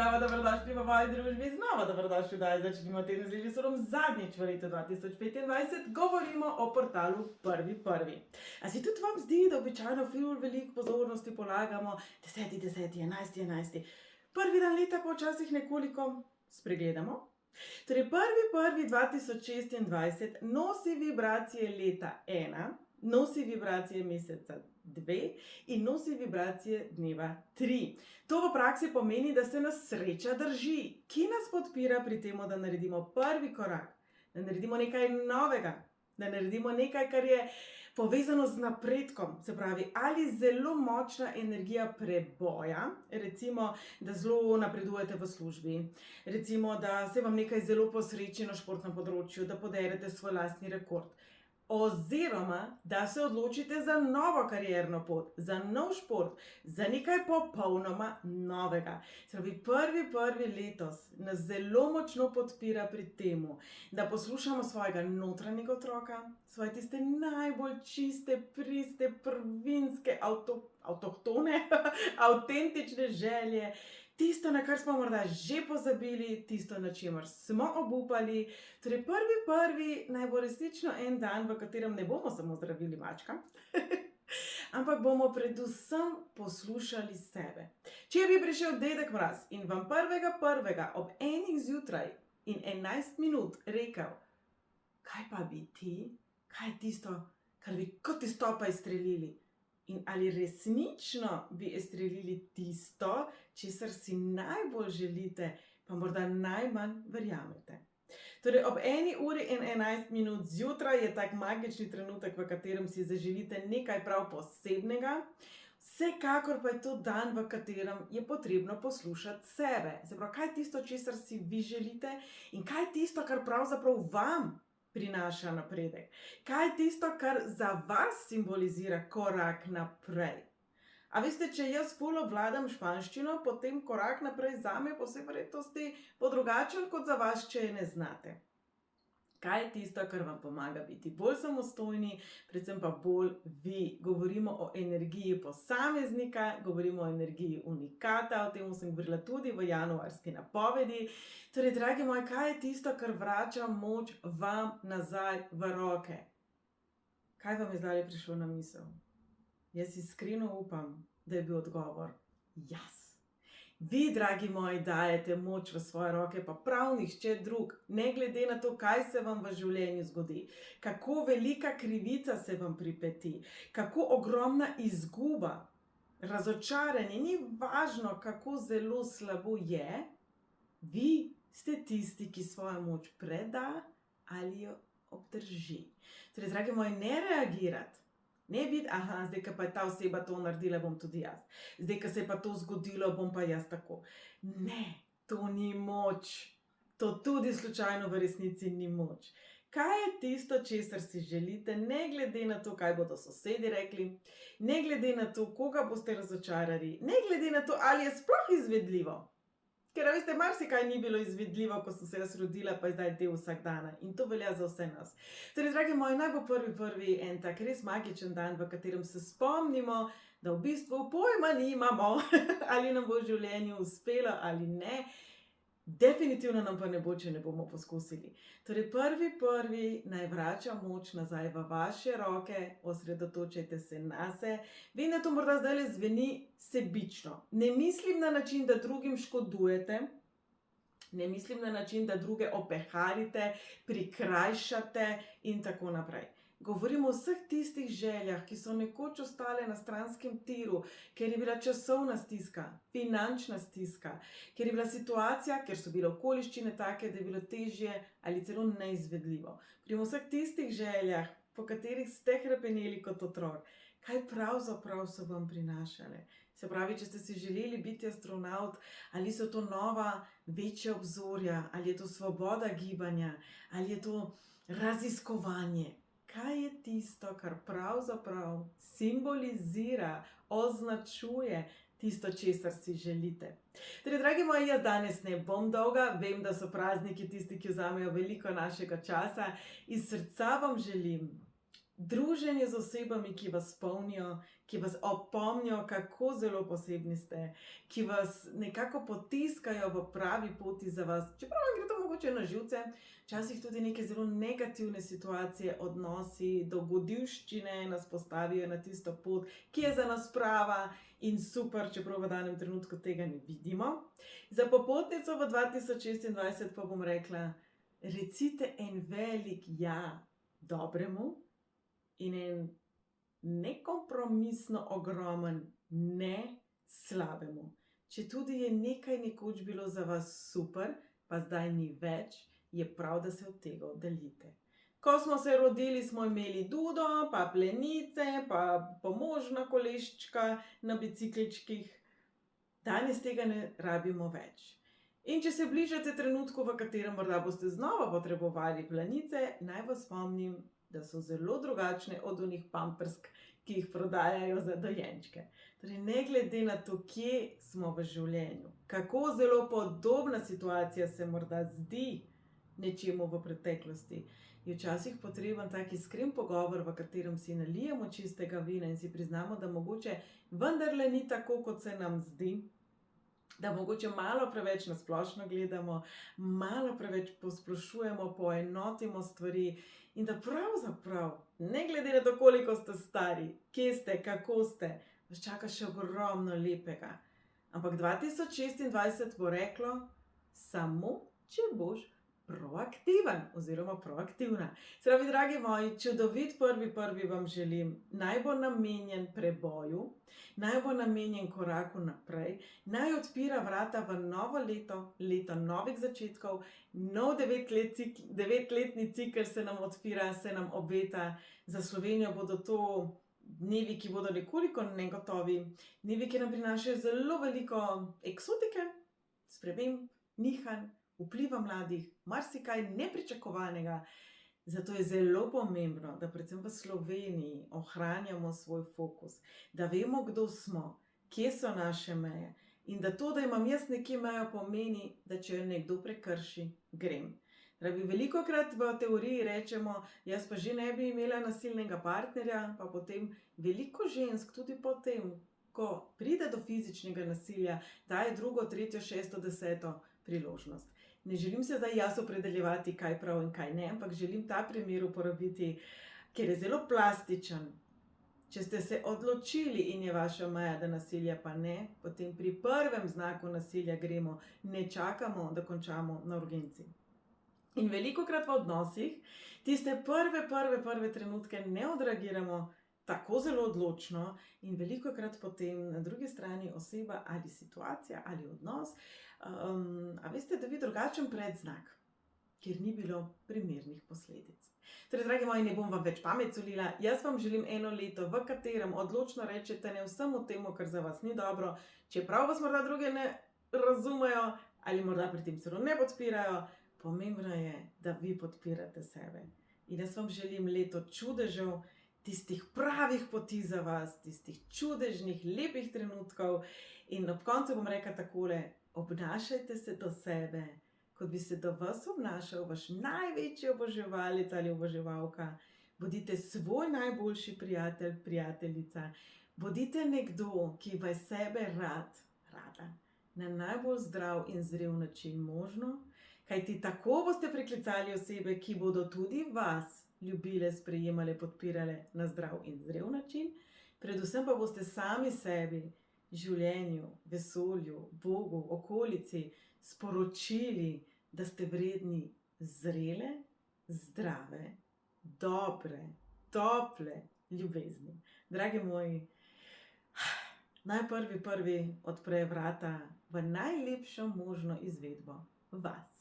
Zdravo, dobrodošli v moji družbi, znova dobrodošli v Daj začnimo teden z Livisorom. Zadnjič v letu 2025 govorimo o portalu 1.1. A si tudi vam zdi, da običajno veliko pozornosti polagamo 10., 10., 11., 11. Prvi dan leta pa včasih nekoliko spregledamo? Torej, 1.1.2026 nosi vibracije leta 1, nosi vibracije meseca 2 in nosi vibracije dneva 3. To v praksi pomeni, da se nas sreča drži, ki nas podpira pri tem, da naredimo prvi korak, da naredimo nekaj novega, da naredimo nekaj, kar je povezano z napredkom, se pravi, ali zelo močna energija preboja, recimo, da zelo napredujete v službi, recimo, da se vam nekaj zelo posreči na športnem področju, da poderete svoj lastni rekord. Oziroma, da se odločite za novo karierno pot, za nov šport, za nekaj popolnoma novega. Se pravi, 1.1. letos nas zelo močno podpira pri tem, da poslušamo svojega notranjega otroka, svoje tiste najbolj čiste, priste, prvinske, avtohtone, avtentične želje, tisto, na kar smo morda že pozabili, tisto, na čemer smo obupali. Torej, 1.1. naj bo resnično en dan, v katerem ne bomo samo zdravili mačka, ampak bomo predvsem poslušali sebe. Če bi prišel dedek Mraz in vam 1.1. ob 1. zjutraj in 11 minut rekel, kaj pa bi ti, kaj je tisto, kar bi kot iz topa izstrelili? In ali resnično bi izstrelili tisto, česar si najbolj želite, pa morda najmanj verjamete. Torej, ob 1 uri in 11 minut zjutraj je tak magični trenutek, v katerem si zaželite nekaj prav posebnega. Vsekakor pa je to dan, v katerem je potrebno poslušati sebe. Se pravi, kaj je tisto, česar si vi želite, in kaj je tisto, kar pravzaprav vam prinaša napredek. Kaj je tisto, kar za vas simbolizira korak naprej? A veste, če jaz ful obvladam španščino, potem korak naprej zame po vsej verjetnosti bo drugačen kot za vas, če je ne znate. Kaj je tisto, kar vam pomaga biti bolj samostojni, predvsem pa bolj vi? Govorimo o energiji posameznika, govorimo o energiji unikata, o tem sem govorila tudi v januarski napovedi. Torej, dragi moji, kaj je tisto, kar vrača moč vam nazaj v roke? Kaj vam je zdaj prišlo na misel? Jaz iskreno upam, da je bil odgovor jaz. Vi, dragi moji, dajete moč v svoje roke, pa prav nihče drug, ne glede na to, kaj se vam v življenju zgodi, kako velika krivica se vam pripeti, kako ogromna izguba, razočaranje, ni važno, kako zelo slabo je, vi ste tisti, ki svojo moč preda ali jo obdrži. Torej, dragi moji, ne reagirati. Ne biti, zdaj, ko pa je ta oseba to naredila, bom tudi jaz. Zdaj, ko se je pa to zgodilo, bom pa jaz tako. Ne, to ni moč. To tudi slučajno v resnici ni moč. Kaj je tisto, česar si želite, ne glede na to, kaj bodo sosedi rekli, ne glede na to, koga boste razočarali, ne glede na to, ali je sploh izvedljivo? Ker, veste, marsikaj ni bilo izvedljivo, ko sem se jaz rodila, pa je zdaj del vsakdana. In to velja za vse nas. Torej, dragi moji, naj bo 1.1. en tak res magičen dan, v katerem se spomnimo, da v bistvu pojma nimamo, ali nam bo v življenju uspelo ali ne. Definitivno nam pa ne bo, če ne bomo poskusili. Torej, 1.1. naj vrača moč nazaj v vaše roke, osredotočite se nase. Vem, da to morda zdaj zveni sebično. Ne mislim na način, da drugim škodujete, ne mislim na način, da druge opeharite, prikrajšate in tako naprej. Govorimo o vseh tistih željah, ki so nekoč ostale na stranskem tiru, ker je bila časovna stiska, finančna stiska, ker je bila situacija, ker so bile okoliščine take, da je bilo težje ali celo neizvedljivo. Govorimo o vseh tistih željah, po katerih ste hrepeneli kot otrok. Kaj pravzaprav so vam prinašale? Se pravi, če ste si želeli biti astronavt, ali so to nova, večja obzorja, ali je to svoboda gibanja, ali je to raziskovanje. Kaj je tisto, kar pravzaprav simbolizira, označuje tisto, česar si želite? Torej, dragi moji, jaz danes ne bom dolga, vem, da so prazniki tisti, ki vzamejo veliko našega časa. Iz srca vam želim Druženje z osebami, ki vas polnijo, ki vas opomnijo, kako zelo posebni ste, ki vas nekako potiskajo v pravi poti za vas, čeprav vam gre to mogoče na živce, včasih tudi neke zelo negativne situacije, odnosi, dogodivščine nas postavijo na tisto pot, ki je za nas prava in super, čeprav v danem trenutku tega ne vidimo. Za popotnico v 2026 pa bom rekla, recite en velik ja dobremu in en nekompromisno ogromen ne slabemu. Četudi je nekaj nekoč bilo za vas super, pa zdaj ni več, je prav, da se od tega oddaljite. Ko smo se rodili, smo imeli dudo, pa plenice, pa pomožna koleščka na biciklčkih. Danes tega ne rabimo več. In če se bližate trenutku, v katerem morda boste znova potrebovali plenice, naj vas spomnim, da so zelo drugačne od onih pampersk, ki jih prodajajo za dojenčke. Torej, ne glede na to, kje smo v življenju, kako zelo podobna situacija se morda zdi nečemu v preteklosti, je včasih potreben tak iskren pogovor, v katerem si nalijemo čistega vina in si priznamo, da mogoče vendarle ni tako, kot se nam zdi, da mogoče malo preveč na splošno gledamo, malo preveč posplošujemo, poenotimo stvari in da pravzaprav, ne glede na to, koliko ste stari, kje ste, kako ste, vas čaka še ogromno lepega. Ampak 2026 bo reklo, samo če boš proaktiven oziroma proaktivna. Se pravi, dragi moji, čudovit 1.1. vam želim. Naj bo namenjen preboju, naj bo namenjen koraku naprej, naj odpira vrata v novo leto, leto novih začetkov, nov 9-letni cikel se nam odpira, se nam obeta. Za Slovenijo bodo to dnevi, ki bodo nekoliko negotovi, dnevi, ki nam prinašajo zelo veliko eksotike, sprememb, nihanj, vpliva mladih, marsikaj nepričakovanega. Zato je zelo pomembno, da predvsem v Sloveniji ohranjamo svoj fokus, da vemo, kdo smo, kje so naše meje in da to, da imam jaz nekje mejo, pomeni, da če jo nekdo prekrši, grem. Velikokrat v teoriji rečemo, jaz pa že ne bi imela nasilnega partnerja, pa potem veliko žensk tudi potem, ko pride do fizičnega nasilja, daje drugo, tretjo, šesto, 10. priložnost. Ne želim se zdaj jaz opredeljevati, kaj prav in kaj ne, ampak želim ta primer uporabiti, ker je zelo plastičen. Če ste se odločili in je vaša meja, da nasilja pa ne, potem pri prvem znaku nasilja gremo, ne čakamo, da končamo na urgenci. In velikokrat v odnosih tiste prve trenutke ne odreagiramo tako zelo odločno in velikokrat potem na drugi strani oseba ali situacija ali odnos, a veste, dobi drugačen predznak, kjer ni bilo primernih posledic. Torej, dragi moji, ne bom vam več pamet solila, jaz vam želim eno leto, v katerem odločno rečete ne vsemu temu, kar za vas ni dobro, čeprav vas morda druge ne razumejo ali morda pri tem celo ne podpirajo, pomembno je, da vi podpirate sebe. In jaz vam želim leto čudežev, tistih pravih poti za vas, tistih čudežnih, lepih trenutkov in ob koncu bom rekla takole, obnašajte se do sebe, kot bi se do vas obnašal vaš največji oboževalec ali oboževalka. Bodite svoj najboljši prijatelj, prijateljica. Bodite nekdo, ki vas sebe rada, na najbolj zdrav in zrel način možno, kajti tako boste priklicali osebe, ki bodo tudi vas ljubile, sprejemale, podpirale na zdrav in zrel način. Predvsem pa boste sami sebi, življenju, vesolju, Bogu, okolici sporočili, da ste vredni zrele, zdrave, dobre, tople ljubezni. Dragi moji, naj 1.1. odpre vrata v najlepšo možno izvedbo vas.